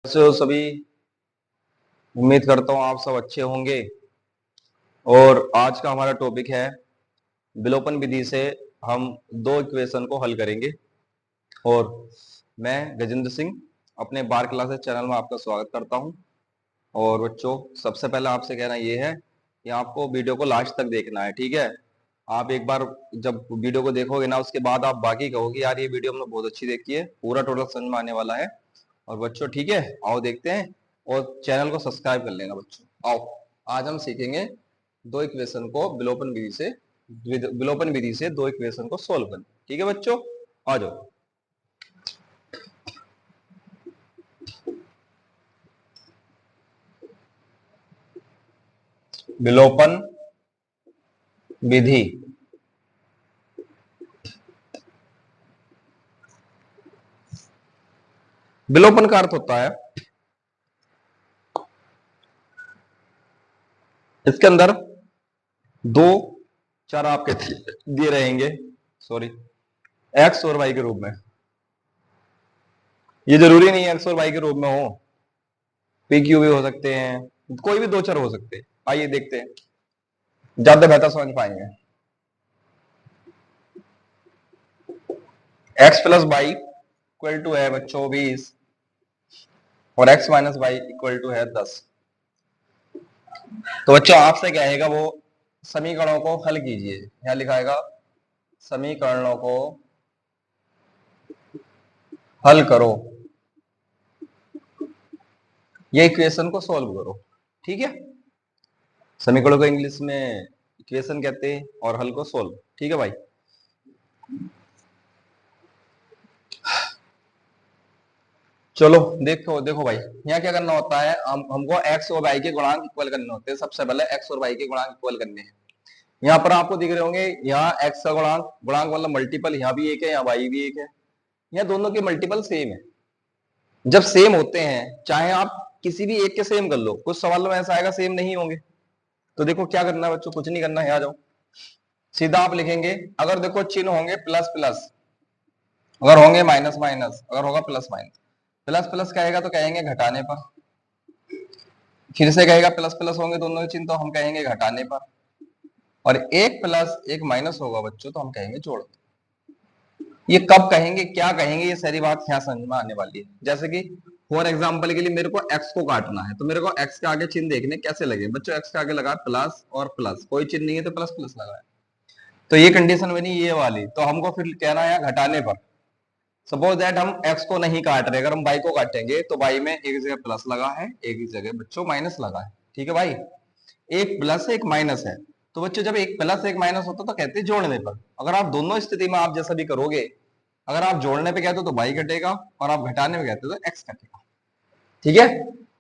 कैसे हो सभी। उम्मीद करता हूँ आप सब अच्छे होंगे। और आज का हमारा टॉपिक है विलोपन विधि से हम दो इक्वेशन को हल करेंगे। और मैं गजेंद्र सिंह अपने बार क्लासेस चैनल में आपका स्वागत करता हूँ। और बच्चों, सबसे पहले आपसे कहना ये है कि आपको वीडियो को लास्ट तक देखना है, ठीक है। आप एक बार जब वीडियो को देखोगे ना, उसके बाद आप बाकी कहोगे यार ये वीडियो हमने बहुत अच्छी देखी है, पूरा टोटल समझ में आने वाला है। और बच्चों ठीक है, आओ देखते हैं। और चैनल को सब्सक्राइब कर लेना बच्चों। आओ, आज हम सीखेंगे दो इक्वेशन को विलोपन विधि से दो इक्वेशन को सोल्व करना। ठीक है बच्चों, आ जाओ। विलोपन विधि। विलोपन का अर्थ होता है इसके अंदर दो चर आपके दिए रहेंगे, सॉरी, एक्स और वाई के रूप में। ये जरूरी नहीं है एक्स और वाई के रूप में हो, पी क्यू भी हो सकते हैं, कोई भी दो चर हो सकते हैं। आइए देखते हैं, ज्यादा बेहतर समझ पाएंगे। X plus Y equal to है बच्चों 20 और X minus Y equal to है 10। तो बच्चों आपसे क्या आएगा, वो समीकरणों को हल कीजिए। यहां लिखाएगा समीकरणों को हल करो, ये इक्वेशन को सॉल्व करो। ठीक है, समीकरणों को इंग्लिश में इक्वेशन कहते हैं और हल को सोल्व। ठीक है भाई। चलो देखो देखो भाई, यहाँ क्या करना होता है, हमको एक्स और वाई के गुणांक इक्वल करने होते हैं। सबसे पहले एक्स और वाई के गुणांक इक्वल करने हैं। यहाँ पर आपको दिख रहे होंगे, यहाँ एक्स का गुणांक, गुणांक मतलब मल्टीपल, यहाँ भी एक है, यहाँ वाई भी एक है। यहाँ दोनों के मल्टीपल सेम है। जब सेम होते हैं, चाहे आप किसी भी एक के सेम कर लो, कुछ सवालों में ऐसा आएगा सेम नहीं होंगे। तो देखो क्या करना है बच्चों, कुछ नहीं करना है, आ जाओ सीधा आप लिखेंगे। अगर देखो चिन्ह होंगे प्लस प्लस, अगर होंगे माइनस माइनस, अगर होगा प्लस माइनस, प्लस प्लस कहेगा तो कहेंगे घटाने पर, फिर से कहेगा प्लस प्लस होंगे दोनों चिन्ह तो हम कहेंगे घटाने पर, और एक प्लस एक माइनस होगा बच्चों तो हम कहेंगे जोड़। ये कब कहेंगे, क्या कहेंगे, ये सारी बात यहाँ समझ में आने वाली है। जैसे कि फॉर एग्जाम्पल के लिए मेरे को एक्स को काटना है, तो मेरे को एक्स के आगे चिन्ह देखने कैसे लगे बच्चों। एक्स के आगे लगा प्लस और प्लस, कोई चिन्ह नहीं है तो प्लस प्लस लगा है, तो ये कंडीशन बनी ये वाली। तो हमको फिर कहना है घटाने पर। सपोज दैट हम x को नहीं काट रहे, अगर हम y को काटेंगे तो y में एक जगह प्लस लगा है, एक जगह बच्चों माइनस लगा है। ठीक है भाई, एक प्लस है एक माइनस है। तो बच्चों जब एक प्लस एक माइनस होता तो कहते हैं जोड़ने पर। अगर आप दोनों स्थिति में आप जैसा भी करोगे, अगर आप जोड़ने पे कहते हो तो y कटेगा और आप घटाने में कहते हो तो x कटेगा। ठीक है,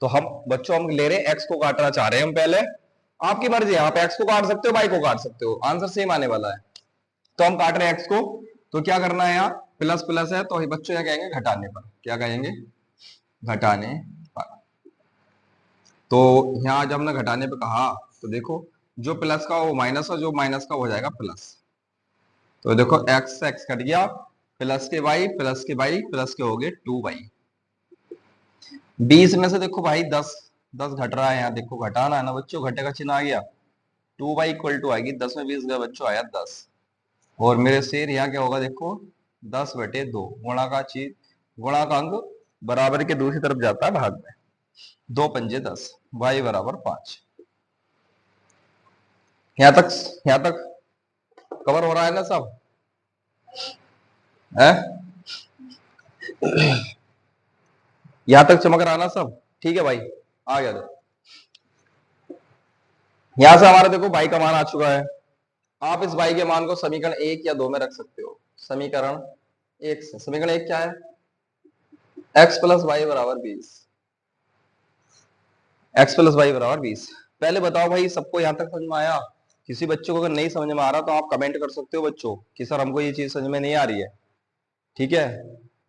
तो हम बच्चों हम ले रहे हैं x को काटना चाह रहे हैं हम पहले। आपकी मर्जी है, आप x को काट सकते हो, y को काट सकते हो, आंसर सेम आने वाला है। तो हम काट रहे हैं x को, तो क्या करना है, यहाँ प्लस प्लस है तो बच्चों यहाँ कहेंगे घटाने पर। क्या कहेंगे, घटाने पर। तो यहाँ जब हमने घटाने पे कहा तो देखो जो प्लस का वो माइनस और जो माइनस का हो जाएगा प्लस। तो देखो x से x कट गया, प्लस के y प्लस के y प्लस के हो गए 2y। 20 में से देखो भाई 10 10 घट रहा है, यहाँ देखो घटाना है ना बच्चों, घटे का चिन्ह आ गया, 2y इक्वल टू आएगी 10 में 20 गया बच्चों, आया 10। और मेरे शेर यहाँ क्या होगा देखो 10/2, गुणा का चीज, गुणा का अंक बराबर के दूसरी तरफ जाता है भाग में, 2 पंजे 10, y बराबर 5। यहाँ तक कवर हो रहा है ना सब है? यहाँ तक चमक रहा ना सब, ठीक है भाई। आ गया, यहां से हमारा देखो y का मान आ चुका है। आप इस y के मान को समीकरण 1 या 2 में रख सकते हो। समीकरण 1 से, समीकरण 1 क्या है, x प्लस वाई बराबर 20, x प्लस वाई बराबर 20। पहले बताओ भाई सबको यहां तक समझ में आया? किसी बच्चों को अगर नहीं समझ में आ रहा तो आप कमेंट कर सकते हो बच्चों कि सर हमको ये चीज समझ में नहीं आ रही है। ठीक है,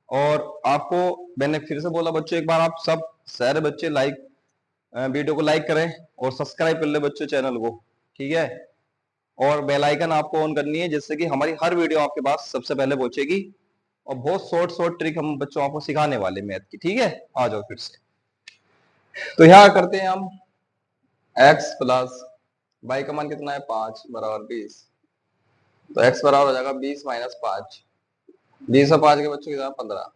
और आपको मैंने फिर से बोला बच्चों, एक बार आप सब सारे बच्चे लाइक, वीडियो को लाइक करें और सब्सक्राइब कर ले बच्चों चैनल को। ठीक है, और बेल आइकन आपको ऑन करनी है जिससे कि हमारी हर वीडियो आपके पास सबसे पहले पहुंचेगी। और बहुत शॉर्ट शॉर्ट ट्रिक हम बच्चों आपको सिखाने वाले मैथ की। ठीक है, आ जाओ फिर से। तो यहां करते हैं हम x प्लस y का मान कितना है 5 बराबर 20। तो x बराबर हो जाएगा 20 माइनस 5। 20 और 5 के बच्चों की 15।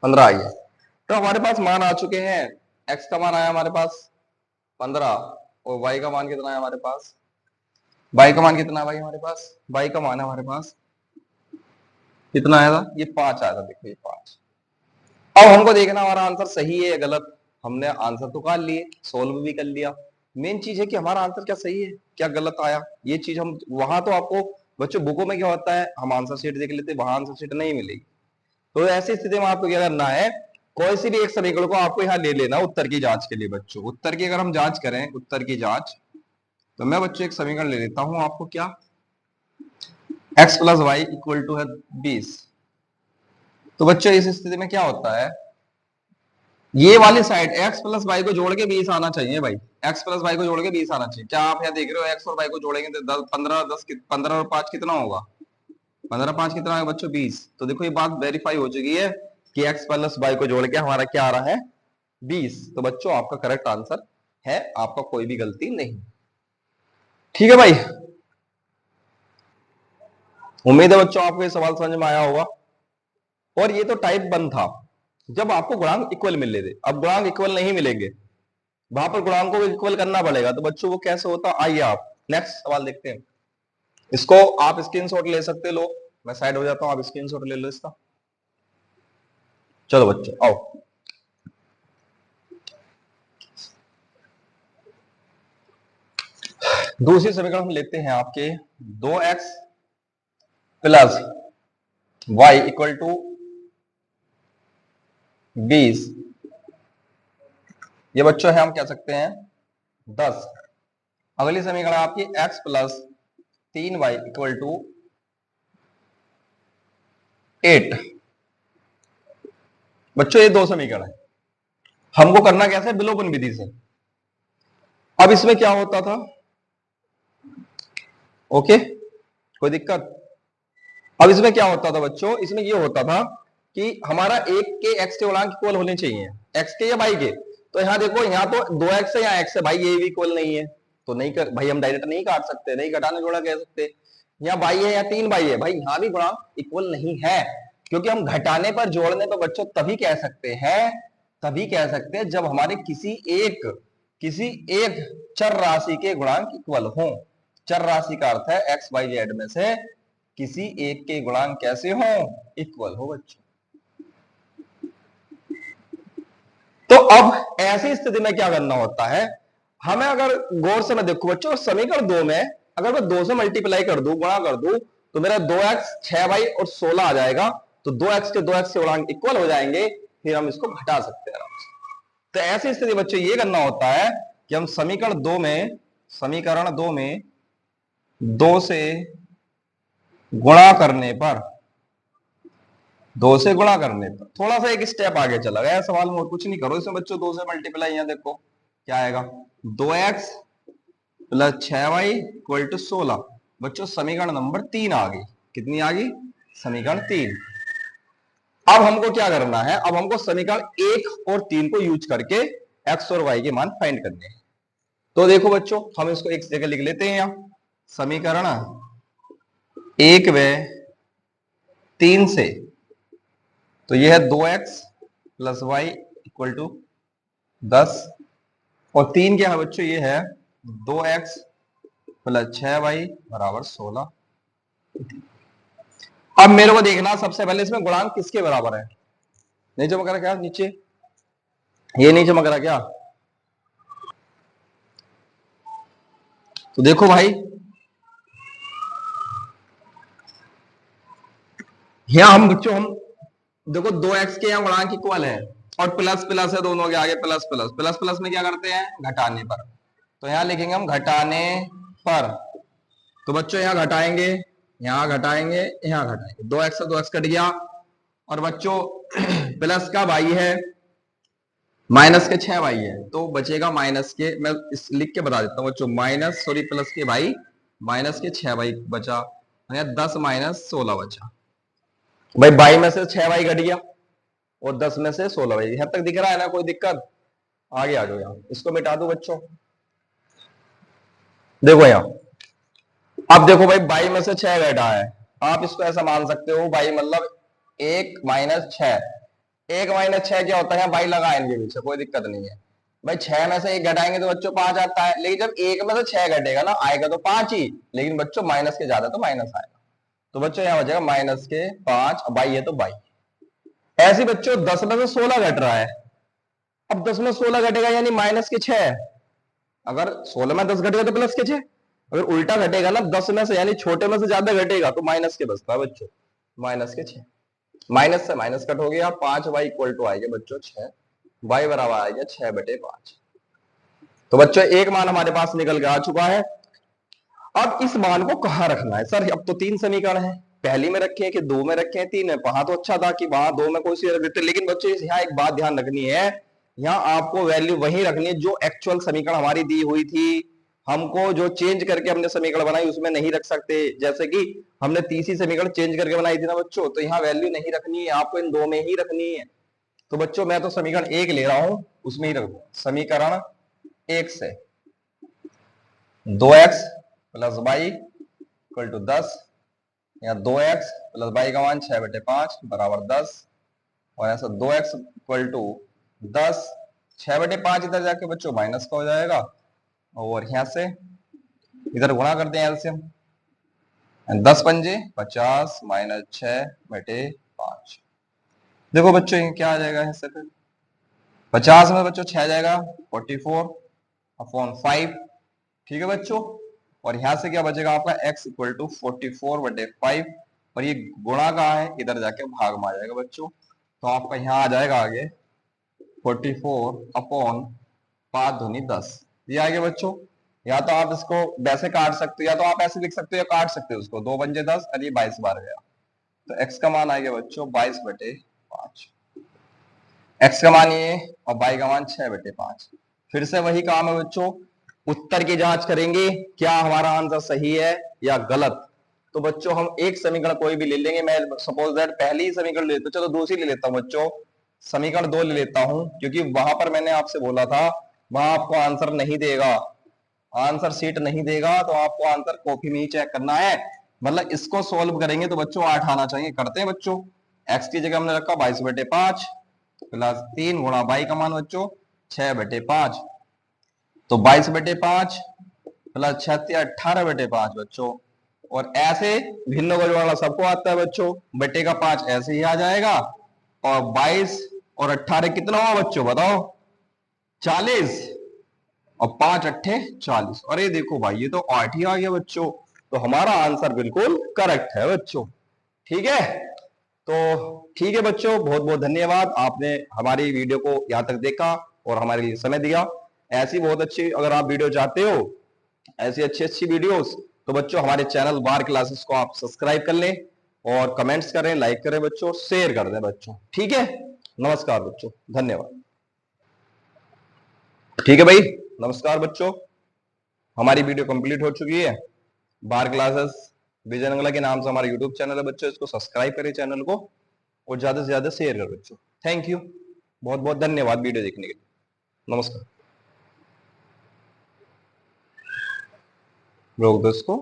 15 आई है। तो हमारे पास मान आ चुके हैं। x का मान आया हमारे पास 15 और y का मान कितना है हमारे पास। y का मान कितना है भाई हमारे पास। y का मान है हमारे पास कितना आया था, ये 5 आया था। देखो ये 5। अब हमको देखना हमारा आंसर सही है या गलत। हमने आंसर तो निकाल लिए, सोल्व भी कर लिया। मेन चीज है कि हमारा आंसर क्या सही है क्या गलत आया, ये चीज हम वहां तो आपको बच्चों बुकों में क्या होता है, हम आंसर शीट देख लेते, वहां आंसर शीट नहीं मिलेगी। तो ऐसी स्थिति में आपको क्या करना है, कोई सी भी एक समीकरण को आपको यहाँ ले लेना उत्तर की जांच के लिए। बच्चों उत्तर की अगर हम जांच करें, उत्तर की जांच, तो मैं बच्चों एक समीकरण ले लेता हूं आपको, क्या x plus Y equal to है 20। तो बच्चों इस स्थिति में क्या होता है, ये वाली साइड x प्लस वाई को जोड़ के 20 आना चाहिए भाई। x प्लस वाई को जोड़ के 20 आना चाहिए। क्या आप यहाँ देख रहे हो, x और y को जोड़ेंगे तो 10 15 10 15 और 5 कितना होगा, 15 5 कितना है बच्चों 20। तो देखो ये बात वेरीफाई हो चुकी है कि x प्लस वाई को जोड़ के हमारा क्या आ रहा है 20। तो बच्चों आपका करेक्ट आंसर है, आपका कोई भी गलती नहीं। ठीक है भाई, उम्मीद है बच्चों आपको ये सवाल समझ में आया होगा। और ये तो टाइप 1 था, जब आपको गुणांक इक्वल मिल रहे थे। अब गुणांक इक्वल नहीं मिलेंगे, वहां पर गुणांकों को इक्वल करना पड़ेगा। तो बच्चों वो कैसे होता, आइए आप नेक्स्ट सवाल देखते हैं। इसको आप स्क्रीनशॉट ले सकते, लो मैं साइड हो जाता हूं, आप स्क्रीनशॉट ले लो इसका। चलो बच्चों आओ, दूसरी समीकरण हम लेते हैं आपके 2x plus Y equal to 20। ये बच्चों है हम कह सकते हैं 10। अगली समीकरण आपकी x plus 3y equal to 8। बच्चों ये दो समीकरण है, हमको करना कैसे, विलोपन विधि से। अब इसमें क्या होता था, ओके कोई दिक्कत। अब इसमें क्या होता था बच्चों, इसमें ये होता था कि हमारा एक के x के गुणांक इक्वल होने चाहिए, x के या y के। तो यहाँ देखो, यहाँ तो 2x है, यहाँ x है भाई, ये भी इक्वल नहीं है। तो नहीं कर भाई, हम डायरेक्ट नहीं काट सकते, नहीं घटाने जोड़ा कह सकते। यहाँ y है या 3y है भाई, यहाँ भी गुणांक इक्वल नहीं है। क्योंकि हम घटाने पर जोड़ने पर बच्चों तभी कह सकते हैं, तभी कह सकते हैं जब हमारे किसी एक चर राशि के गुणांक इक्वल हो। चर राशि का अर्थ है एक्स वाई जेड में से किसी एक के गुणांक कैसे हो, इक्वल हो बच्चों। तो अब ऐसी स्थिति में क्या करना होता है, हमें अगर गौर से मैं देखो बच्चों, समीकरण 2 में अगर मैं 2 से मल्टीप्लाई कर दूं, गुणा कर दूं, तो मेरा 2x 6y और 16 आ जाएगा। तो 2x के 2x के गुणांक इक्वल हो जाएंगे, फिर हम इसको घटा सकते हैं आराम से। तो ऐसी स्थिति बच्चों ये करना होता है कि हम समीकरण 2 में 2 से गुणा करने पर, 2 से गुणा करने पर थोड़ा सा एक स्टेप आगे चला गया सवाल में, और कुछ नहीं करो इसमें बच्चों। 2 से मल्टीप्लाई, यहाँ देखो क्या आएगा, 2x plus 6y equal to 16। बच्चों समीकरण नंबर 3 आ गई। कितनी आ गई, समीकरण 3। अब हमको क्या करना है, अब हमको समीकरण 1 और 3 को यूज करके x और y के मान फाइंड करने हैं। तो देखो बच्चों, हम इसको एक जगह लिख लेते हैं। यहाँ समीकरण 1 व 3 से, तो यह है 2x plus Y equal to 10, और 3 क्या है बच्चों, ये है 2x प्लस 6y बराबर 16। अब मेरे को देखना सबसे पहले इसमें गुणांक किसके बराबर है। नहीं चमक रहा क्या नीचे, ये नहीं चमक रहा क्या। तो देखो भाई, यहां हम बच्चों, हम देखो 2x के यहाँ गुणांक इक्वल है और प्लस प्लस है, दोनों के आगे प्लस प्लस। प्लस प्लस में क्या करते हैं, घटाने पर। तो यहां लिखेंगे हम घटाने पर। तो बच्चों यहां घटाएंगे, यहां घटाएंगे, यहां घटाएंगे, 2x से 2x कट गया। और बच्चों प्लस का y है, माइनस के 6y है, तो बचेगा माइनस के, मैं इस लिख के बता देता हूं बच्चों, माइनस सॉरी प्लस के y माइनस के 6y बचा, 10 माइनस 16 बचा। भाई 22 में से 6y घट गया और 10 में से 16y, यहां तक दिख रहा है ना, कोई दिक्कत। आगे आ जाओ, यहाँ इसको मिटा दो बच्चों। देखो यहाँ, अब देखो भाई बाई में से 6 घटा है, आप इसको ऐसा मान सकते हो बाई मतलब 1 - 6। 1 - 6 क्या होता है, बाई लगा इनके पीछे, कोई दिक्कत नहीं है भाई। 6 में से 1 घटाएंगे तो बच्चों 5 आता है, लेकिन जब 1 में से 6 घटेगा ना, आएगा तो 5 ही, लेकिन बच्चों माइनस के ज्यादा तो माइनस आएगा, तो बच्चों यहाँ बचेगा -5। बाई है तो बाई। ऐसे बच्चों 10 में से 16 घट रहा है, अब 10 में 16 घटेगा यानी -6। अगर 16 में 10 घटेगा तो +6। अगर उल्टा घटेगा ना 10 में से, यानी छोटे में से ज्यादा घटेगा, तो माइनस के बचता है बच्चों, -6। माइनस से माइनस कट हो गया, 5y इक्वल टू आएगा बच्चों 6, y बराबर आएगा 6/5। तो बच्चों एक मान हमारे पास निकल के आ चुका है। अब इस मान को कहां रखना है सर, अब तो 3 समीकरण है, पहली में रखे हैं कि 2 में रखे हैं, 3 में। वहां तो अच्छा था कि वहां 2 में कोई सी रख देते, लेकिन बच्चों यहाँ एक बात ध्यान रखनी है, यहाँ आपको वैल्यू वही रखनी है जो एक्चुअल समीकरण हमारी दी हुई थी। हमको जो चेंज करके हमने समीकरण बनाई उसमें नहीं रख सकते, जैसे कि हमने तीसरी समीकरण चेंज करके बनाई थी ना बच्चों, तो यहाँ वैल्यू नहीं रखनी है, आपको इन 2 में ही रखनी है। तो बच्चों मैं तो समीकरण 1 ले रहा हूं, उसमें ही रख दो। समीकरण 1 से 2x + y इक्वल टू 10, या 2x + y का मान 6/5 बराबर 10, और ऐसा 2x इक्वल टू 10, 6/5 इधर जाके बच्चों माइनस का हो जाएगा, और यहां से इधर गुणा करते हैं एलसीएम, 10 पंजे 50 - 6/5। देखो बच्चों ये क्या आ जाएगा, इससे फिर 50 में बच्चों 6 जाएगा 44/5, ठीक है बच्चों। और यहां से क्या बचेगा आपका x इक्वल टू 44/5, और ये गुणा कहाँ है, इधर जाके भाग में आ जाएगा बच्चों, तो आपका यहाँ आ जाएगा आगे 44/5 दूनी 10, ये आगे बच्चों। या तो आप इसको वैसे काट सकते हो, या तो आप ऐसे लिख सकते हो, या काट सकते हो उसको, 2 पंजे 10 और ये 22 बार गया, तो x का मान आएगा बच्चों 22/5। x का मान ये, और y का मान 6/5। फिर से वही काम है बच्चों, उत्तर की जांच करेंगे क्या हमारा आंसर सही है या गलत। तो बच्चों हम एक समीकरण कोई भी ले लेंगे, मैं सपोज दैट पहली ही समीकरण ले लेता हूं, चलो दूसरी ले लेता हूं बच्चों, समीकरण 2 ले लेता हूं, क्योंकि वहां पर मैंने आपसे बोला था वहां आपको आंसर नहीं देगा, आंसर शीट नहीं देगा, तो आपको आंसर कॉपी में ही चेक करना है। मतलब इसको सोल्व करेंगे तो बच्चों 8 आना चाहिए, करते हैं बच्चों। x की जगह हमने रखा 22/5 प्लस 3 गुणा y का मान बच्चों 6/5, तो 22/5 प्लस 18/5 बच्चों। और ऐसे भिन्न को जोड़ना सबको आता है बच्चों, बटे का 5 ऐसे ही आ जाएगा, और 22 और 18 कितना हुआ बच्चों बताओ, 40, और 5 अट्ठे 40। अरे देखो भाई ये तो 8 ही आ गया बच्चों, तो हमारा आंसर बिल्कुल करेक्ट है बच्चों, ठीक है। तो ठीक है बच्चों, बहुत बहुत धन्यवाद, आपने हमारी वीडियो को यहाँ तक देखा और हमारे लिए समय दिया। ऐसी बहुत अच्छी अगर आप वीडियो चाहते हो, ऐसी अच्छी अच्छी वीडियोस, तो बच्चों हमारे चैनल बार क्लासेस को आप सब्सक्राइब कर लें, और कमेंट्स करें, लाइक करें बच्चों, शेयर कर दें बच्चों, ठीक है। नमस्कार बच्चों, धन्यवाद। ठीक है भाई, नमस्कार बच्चों, हमारी वीडियो कंप्लीट हो चुकी है। बार क्लासेस विजय अंगला के नाम से हमारा यूट्यूब चैनल है बच्चों, इसको सब्सक्राइब करें चैनल को, और ज्यादा से ज्यादा शेयर करें बच्चों। थैंक यू, बहुत बहुत धन्यवाद वीडियो देखने के लिए। नमस्कार। रोक दो इसको।